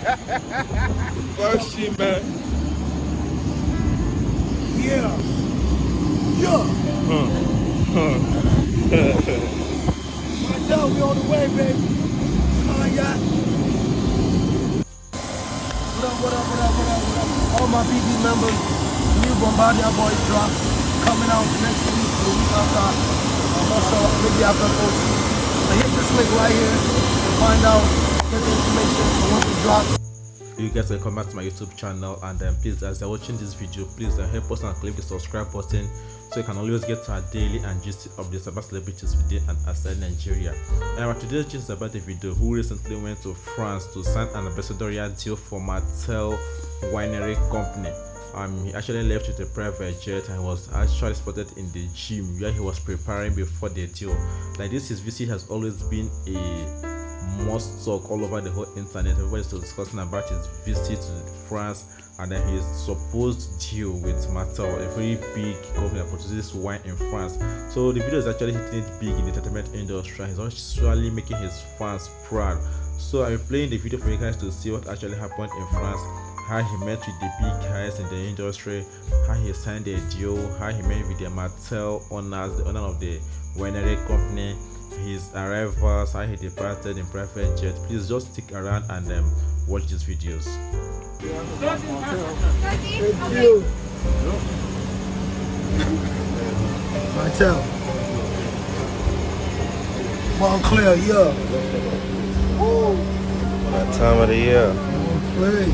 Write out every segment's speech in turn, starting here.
Fuck shit, man. Yeah. Yeah. Martel, we on the way, baby. Yeah. What up? All my BB members, new Bombardier Boys drop coming out next week, the week after. I'm not sure, maybe after post. So hit this link right here to find out the information on when it drops. You guys can come back to my YouTube channel, and please, as you're watching this video, please help us and click the subscribe button so you can always get to our daily and juicy updates about celebrities within and outside Nigeria. And today's gist is about Davido, who recently went to France to sign an ambassadorial deal for Martel Winery Company. He actually left with a private jet and was actually spotted in the gym where he was preparing before the deal. Like this, his visit has always been a must talk all over the whole internet. Everybody's still discussing about his visit to France and then his supposed deal with Martel, a very big company that produces wine in France. So the video is actually hitting it big in the entertainment industry. He's actually making his fans proud. So I'm playing the video for you guys to see what actually happened in France, how he met with the big guys in the industry, how he signed a deal, how he met with the Martel owners, the owner of the winery company, his arrivals, how he departed in private jet. Please just stick around and watch these videos. Thank you. Martel. Montclair, yeah. Woo. That time of the year. Play.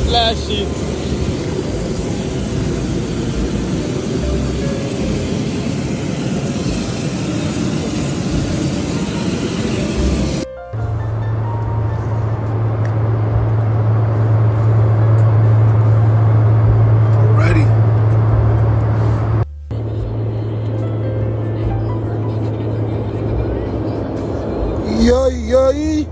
Flashy. Yay.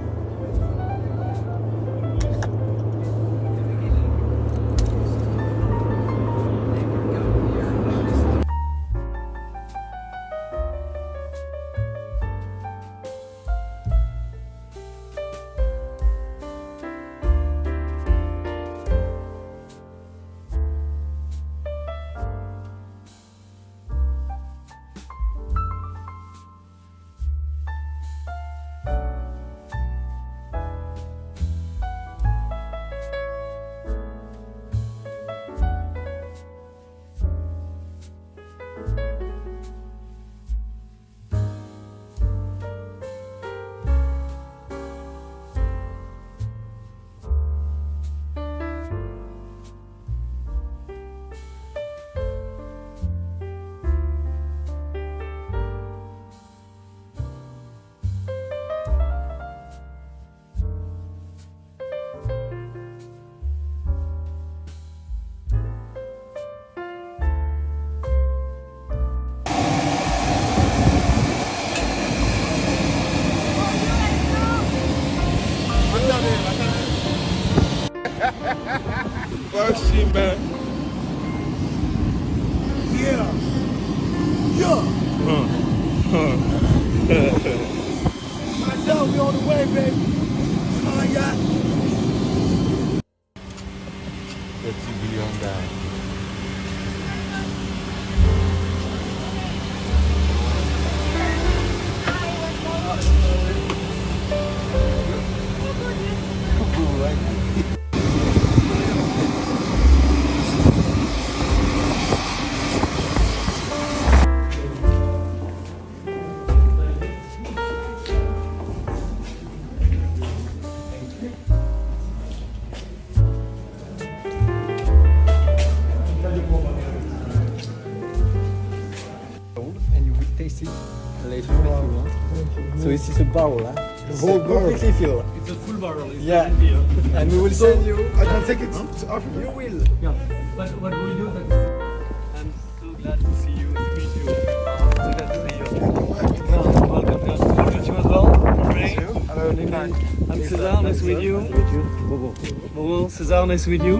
Fuck shit, man. Yeah. Martel, we on the way, baby. Yeah. The 2 billion guy. Taste it later if you want. So this is a barrel, huh? The whole barrel. Completely filled. It's a full barrel. It's Yeah. beer. And we will send you. I can take it to Africa. You will. Yeah. But what we do that I'm so glad to see you, to meet you. And I'm Cesar, nice to meet you. Bobo, Cesar, nice to meet you.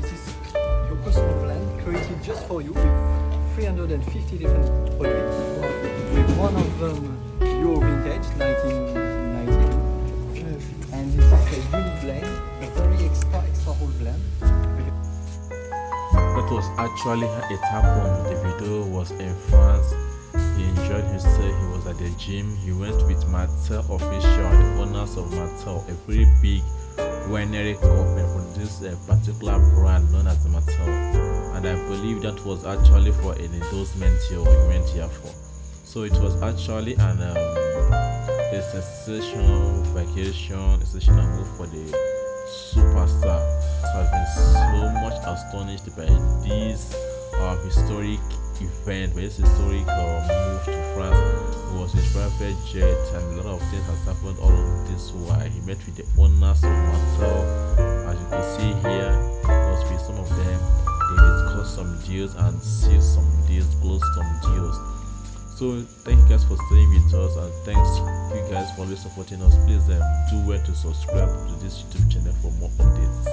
This is your personal blend created just for you with 350 different products. With one of them, your vintage, 1990. And this is a unique blend, a very extra whole blend. That was actually how it happened. Davido was in France. He enjoyed himself. He was at the gym. He went with Mattel official, the owners of Mattel, a very big winery company for this particular brand known as Mattel. And I believe that was actually for an endorsement he went here for. So it was actually a sensational vacation, a sensational move for the superstar. So I've been so much astonished by this historic event, by this historic move to France. It was his private jet, and a lot of things has happened all of this while. He met with the owners of Mattel. As you can see here, was with some of them. They discussed some deals and sealed some deals, closed some deals. So thank you guys for staying with us, and thanks you guys for always supporting us. Please do well to subscribe to this YouTube channel for more updates.